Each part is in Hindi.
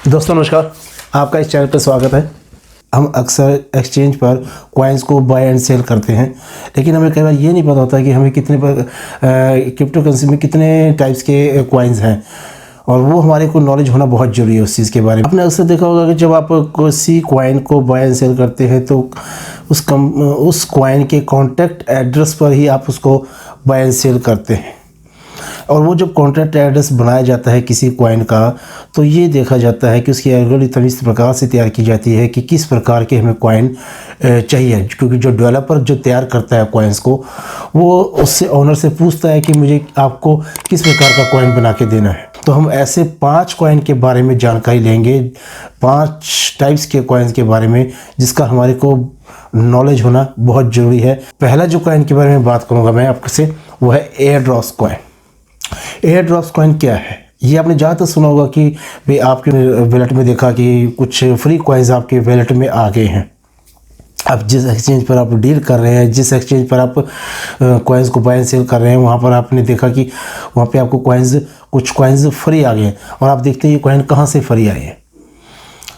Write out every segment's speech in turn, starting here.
दोस्तों नमस्कार, आपका इस चैनल पर स्वागत है। हम अक्सर एक्सचेंज पर कॉइन्स को बाय एंड सेल करते हैं, लेकिन हमें कई बार ये नहीं पता होता कि हमें कितने क्रिप्टो करेंसी में कितने टाइप्स के कॉइन्स हैं, और वो हमारे को नॉलेज होना बहुत ज़रूरी है उस चीज़ के बारे में। आपने अक्सर देखा होगा कि जब आप किसी कॉइन को बाय एंड सेल करते हैं तो उस कॉइन के कॉन्टैक्ट एड्रेस पर ही आप उसको बाय एंड सेल करते हैं। और वो जब कॉन्ट्रैक्ट एड्रेस बनाया जाता है किसी कॉइन का, तो ये देखा जाता है कि उसकी एल्गोरिथम इस प्रकार से तैयार की जाती है कि किस प्रकार के हमें कॉइन चाहिए, क्योंकि जो डेवलपर जो तैयार करता है कॉइन्स को, वो उससे ओनर से पूछता है कि मुझे आपको किस प्रकार का कॉइन बना के देना है। तो हम ऐसे 5 कॉइन के बारे में जानकारी लेंगे, 5 टाइप्स के कॉइन्स के बारे में, जिसका हमारे को नॉलेज होना बहुत ज़रूरी है। पहला जो कॉइन के बारे में बात करूँगा मैं आपसे, वो है एयरड्रॉप्स कॉइन। एयरड्रॉप्स कॉइन क्या है? ये आपने ज़्यादातर सुना होगा कि भाई आपके वैलेट में देखा कि कुछ फ्री कॉइन्स आपके वैलेट में आ गए हैं। अब जिस एक्सचेंज पर आप डील कर रहे हैं, जिस एक्सचेंज पर आप कॉइन्स को बाय एंड सेल कर रहे हैं, वहाँ पर आपने देखा कि वहाँ पे आपको कुछ कॉइन्स फ्री आ गए, और आप देखते हैं ये कॉइन कहाँ से फ्री आए हैं।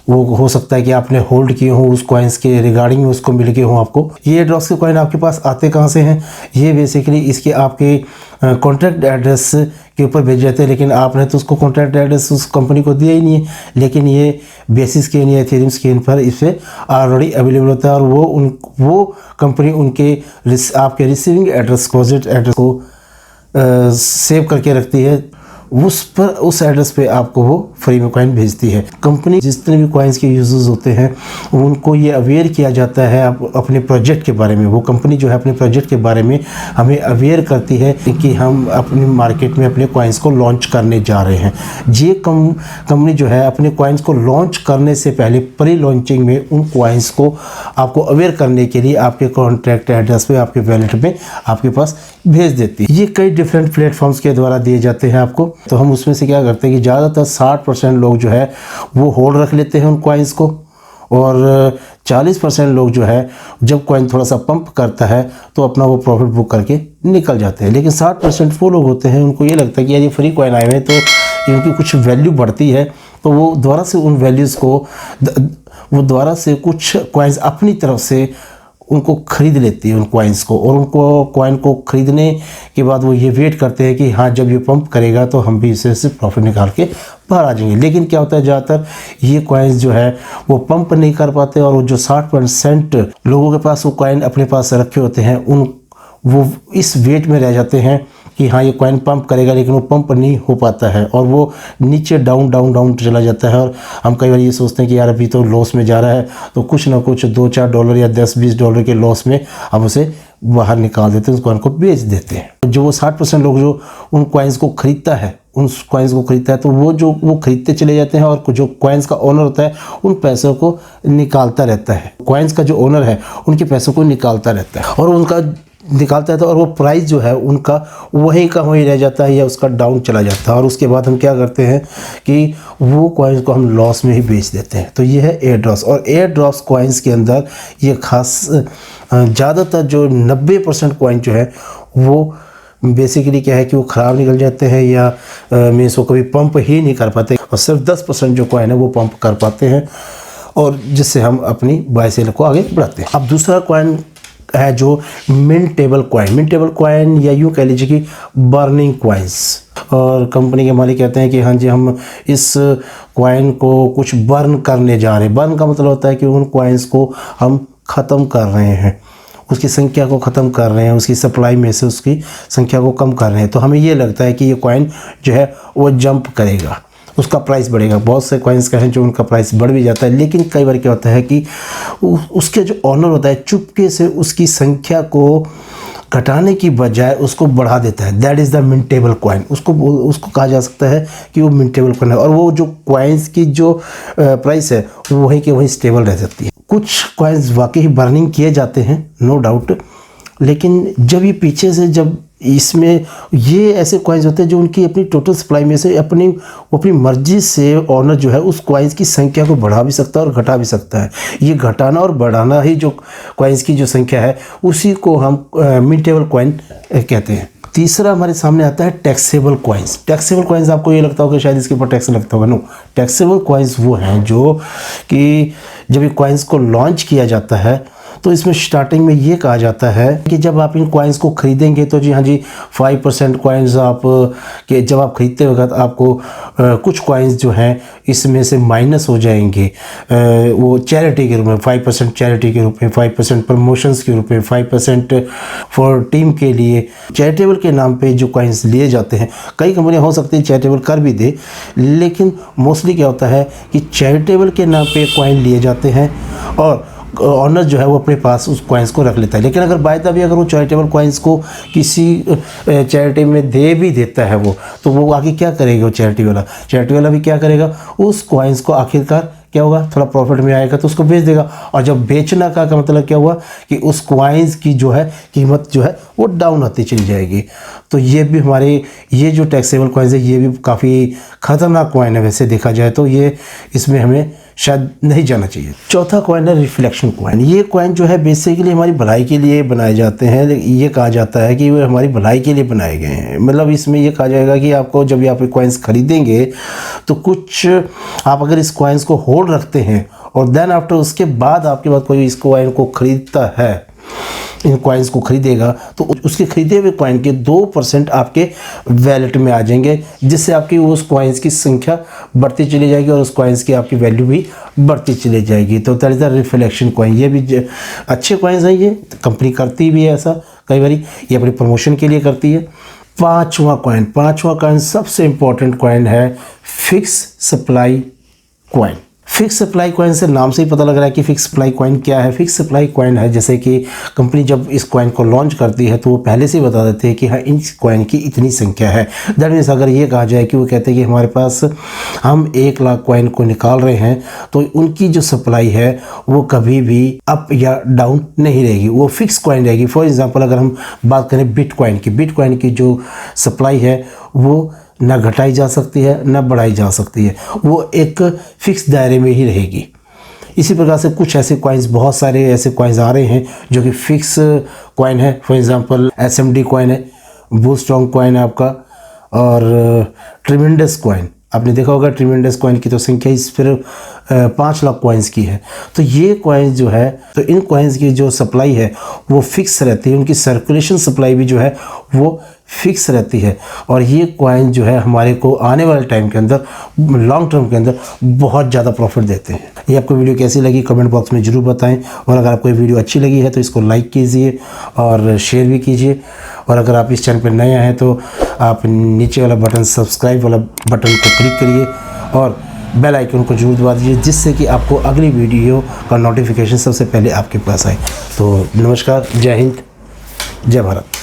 वो हो सकता है कि आपने होल्ड किए हों उस कॉइन्स के रिगार्डिंग में, उसको मिल गए हों आपको। ये ड्रॉप्स के कॉइन आपके पास आते कहाँ से हैं? ये बेसिकली इसके आपके कॉन्ट्रैक्ट एड्रेस के ऊपर भेज जाते हैं, लेकिन आपने तो उसको कॉन्ट्रैक्ट एड्रेस उस कंपनी को दिया ही नहीं है, लेकिन ये बेसिस के या एथेरियम स्कीम पर इस पर ऑलरेडी अवेलेबल होता है, और वो कंपनी उनके आपके रिसीविंग एड्रेस, डिपॉजिट एड्रेस को सेव करके रखती है। उस एड्रेस पे आपको वो फ्री में कॉइन भेजती है। कंपनी जितने भी कॉइन्स के यूजर्स होते हैं उनको ये अवेयर किया जाता है अपने प्रोजेक्ट के बारे में। वो कंपनी जो है अपने प्रोजेक्ट के बारे में हमें अवेयर करती है कि हम अपनी मार्केट में अपने कॉइन्स को लॉन्च करने जा रहे हैं। ये कंपनी जो है अपने कॉइन्स को लॉन्च करने से पहले प्री लॉन्चिंग में उन कॉइन्स को आपको अवेयर करने के लिए आपके कॉन्ट्रैक्ट एड्रेस पे, आपके वैलेट में आपके पास भेज देती है। ये कई डिफरेंट प्लेटफॉर्म्स के द्वारा दिए जाते हैं आपको। तो हम उसमें से क्या करते हैं कि ज़्यादातर 60% लोग जो है वो होल्ड रख लेते हैं उन कॉइन्स को, और 40% लोग जो है जब कॉइन थोड़ा सा पंप करता है तो अपना वो प्रॉफिट बुक करके निकल जाते हैं। लेकिन 60% वो लोग होते हैं, उनको ये लगता है कि यार ये फ्री कॉइन आए हुए हैं तो इनकी कुछ वैल्यू बढ़ती है, तो वो दोबारा से उन वैल्यूज़ को दोबारा से कुछ कॉइन्स अपनी तरफ से उनको ख़रीद लेती है उन कॉइन्स को, और उनको कॉइन को ख़रीदने के बाद वो ये वेट करते हैं कि हाँ जब ये पंप करेगा तो हम भी इसे से प्रॉफिट निकाल के बाहर आ जाएंगे। लेकिन क्या होता है, ज़्यादातर ये कॉइन्स जो है वो पंप नहीं कर पाते, और वो जो 60% लोगों के पास वो कॉइन अपने पास रखे होते हैं वो इस वेट में रह जाते हैं कि हाँ ये कॉइन पंप करेगा, लेकिन वो पंप नहीं हो पाता है, और वो नीचे डाउन चला जाता है। और हम कई बार ये सोचते हैं कि यार अभी तो लॉस में जा रहा है, तो कुछ ना कुछ $2-4 या $10-20 के लॉस में हम उसे बाहर निकाल देते हैं, उस कॉइन को बेच देते हैं। जो वो 60% लोग जो उन कॉइन्स को खरीदता है तो वो खरीदते चले जाते हैं, और जो कॉइन्स का ओनर होता है उन पैसों को निकालता रहता है। कॉइन्स का जो ओनर है उनके पैसों को निकालता रहता है, और उनका निकालता है, तो और वो प्राइस जो है उनका वहीं का वहीं रह जाता है या उसका डाउन चला जाता है। और उसके बाद हम क्या करते हैं कि वो कॉइन्स को हम लॉस में ही बेच देते हैं। तो ये है एयर ड्रॉप्स। और एयर ड्रॉप्स कॉइन्स के अंदर ये खास ज़्यादातर जो 90% कॉइन जो है वो बेसिकली क्या है कि वो ख़राब निकल जाते हैं, या मीन्स वो कभी पंप ही नहीं कर पाते, और सिर्फ 10% जो कॉइन है वो पंप कर पाते हैं, और जिससे हम अपनी बाय सेल को आगे बढ़ाते हैं। अब दूसरा कॉइन है जो मिंटेबल कॉइन या यूँ कह लीजिए कि बर्निंग कॉइन्स। और कंपनी के मालिक कहते हैं कि हाँ जी हम इस कॉइन को कुछ बर्न करने जा रहे हैं। बर्न का मतलब होता है कि उन कॉइन्स को हम ख़त्म कर रहे हैं, उसकी संख्या को ख़त्म कर रहे हैं, उसकी सप्लाई में से उसकी संख्या को कम कर रहे हैं। तो हमें ये लगता है कि ये कॉइन जो है वो जंप करेगा, उसका प्राइस बढ़ेगा। बहुत से कॉइन्स का है जो उनका प्राइस बढ़ भी जाता है, लेकिन कई बार क्या होता है कि उसके जो ऑनर होता है चुपके से उसकी संख्या को घटाने की बजाय उसको बढ़ा देता है। That is the mintable coin. उसको कहा जा सकता है कि वो मिंटेबल कॉइन है, और वो जो कॉइन्स की जो प्राइस है वो वहीं के वहीं स्टेबल रह सकती है। कुछ कॉइन्स वाकई बर्निंग किए जाते हैं, नो डाउट, लेकिन जब ये पीछे से जब इसमें ये ऐसे कॉइन्स होते हैं जो उनकी अपनी टोटल सप्लाई में से अपनी मर्जी से ऑनर जो है उस कॉइन्स की संख्या को बढ़ा भी सकता है और घटा भी सकता है। ये घटाना और बढ़ाना ही जो कॉइन्स की जो संख्या है उसी को हम मिंटेबल कॉइन कहते हैं। तीसरा हमारे सामने आता है टैक्सेबल कॉइन्स। टैक्सेबल कॉइन्स आपको ये लगता होगा कि शायद इसके ऊपर टैक्स लगता होगा। नो, टैक्सेबल कॉइन्स वो हैं जो कि जब ये कॉइन्स को लॉन्च किया जाता है तो इसमें स्टार्टिंग में ये कहा जाता है कि जब आप इन कॉइन्स को खरीदेंगे तो जी हाँ जी 5% कॉइन्स आप कि जब आप खरीदते वक्त आपको कुछ कॉइन्स जो हैं इसमें से माइनस हो जाएंगे, वो चैरिटी के रूप में 5% चैरिटी के रूप में, 5% प्रमोशंस के रूप में, 5% फॉर टीम के लिए चैरिटेबल के नाम पे जो कॉइन्स लिए जाते हैं। कई कंपनियां हो सकती हैं चैरिटेबल कर भी दे, लेकिन मोस्टली क्या होता है कि चैरिटेबल के नाम पे कॉइन लिए जाते हैं और ऑनर जो है वो अपने पास उस कॉइन्स को रख लेता है। लेकिन अगर बाय द वे अगर वो चैरिटेबल कॉइन्स को किसी चैरिटी में दे भी देता है वो, तो वो आगे क्या करेगा? वो चैरिटी वाला भी क्या करेगा? उस कॉइन्स को आखिरकार क्या होगा, थोड़ा प्रॉफिट में आएगा तो उसको बेच देगा। और जब बेचना का मतलब क्या हुआ कि उस कॉइन्स की जो है कीमत जो है वो डाउन होती चली जाएगी। तो ये भी हमारे ये जो टैक्सेबल कॉइन्स है ये भी काफ़ी ख़तरनाक कॉइन है वैसे देखा जाए तो, ये इसमें हमें शायद नहीं जाना चाहिए। चौथा कॉइन है रिफ्लेक्शन कॉइन। ये कॉइन जो है बेसिकली हमारी भलाई के लिए बनाए जाते हैं। ये कहा जाता है कि वे हमारी भलाई के लिए बनाए गए हैं। मतलब इसमें ये कहा जाएगा कि आपको जब भी आप कॉइन्स खरीदेंगे तो कुछ आप अगर इस कॉइन्स को होल्ड रखते हैं और देन आफ्टर उसके बाद आपके पास कोई इस कॉइन को खरीदता है, इन कॉइन्स को खरीदेगा, तो उसके खरीदे हुए कॉइन के 2% आपके वैलेट में आ जाएंगे, जिससे आपकी उस कॉइन्स की संख्या बढ़ती चली जाएगी और उस कॉइन्स की आपकी वैल्यू भी बढ़ती चली जाएगी। तो that is the reflection coin. ये भी अच्छे कॉइन्स हैं, ये कंपनी करती भी है ऐसा कई बार, ये अपनी प्रमोशन के लिए करती है। पांचवा कॉइन सबसे इंपॉर्टेंट कॉइन है fix supply coin. Fix supply coin से नाम से ही पता लग रहा है कि फिक्स सप्लाई कॉइन क्या है। फिक्स सप्लाई कॉइन है जैसे कि कंपनी जब इस कॉइन को लॉन्च करती है तो वो पहले से ही बता देते हैं कि हाँ इस कॉइन की इतनी संख्या है। दैट मीन्स अगर ये कहा जाए कि वो कहते हैं कि हमारे पास हम 1 लाख कॉइन को निकाल रहे हैं तो उनकी जो सप्लाई है वो कभी भी अप या डाउन नहीं रहेगी, वो फिक्स कॉइन रहेगी। फॉर एग्जाम्पल अगर हम बात करें बिटकॉइन की जो सप्लाई है वो ना घटाई जा सकती है ना बढ़ाई जा सकती है, वो एक फिक्स दायरे में ही रहेगी। इसी प्रकार से कुछ ऐसे कॉइन्स, बहुत सारे ऐसे कॉइन्स आ रहे हैं जो कि फिक्स कॉइन है। फॉर एग्जांपल SMD कॉइन है, बूस्टोंग कॉइन है आपका, और ट्रिमेंडस कॉइन। आपने देखा होगा ट्रिमेंडस कॉइन की तो संख्या इस पर 5 लाख कॉइन्स की है। तो ये कॉइन्स जो है, तो इन कॉइन्स की जो सप्लाई है वो फिक्स रहती है, उनकी सर्कुलेशन सप्लाई भी जो है वो फिक्स रहती है। और ये कॉइन जो है हमारे को आने वाले टाइम के अंदर, लॉन्ग टर्म के अंदर बहुत ज़्यादा प्रॉफिट देते हैं। ये आपको वीडियो कैसी लगी कमेंट बॉक्स में ज़रूर बताएं, और अगर आपको ये वीडियो अच्छी लगी है तो इसको लाइक कीजिए और शेयर भी कीजिए। और अगर आप इस चैनल पर नए हैं तो आप नीचे वाला बटन, सब्सक्राइब वाला बटन को क्लिक करिए और बेल आइकन को जरूर दबा दीजिए, जिससे कि आपको अगली वीडियो का नोटिफिकेशन सबसे पहले आपके पास आए। तो नमस्कार, जय हिंद, जय भारत।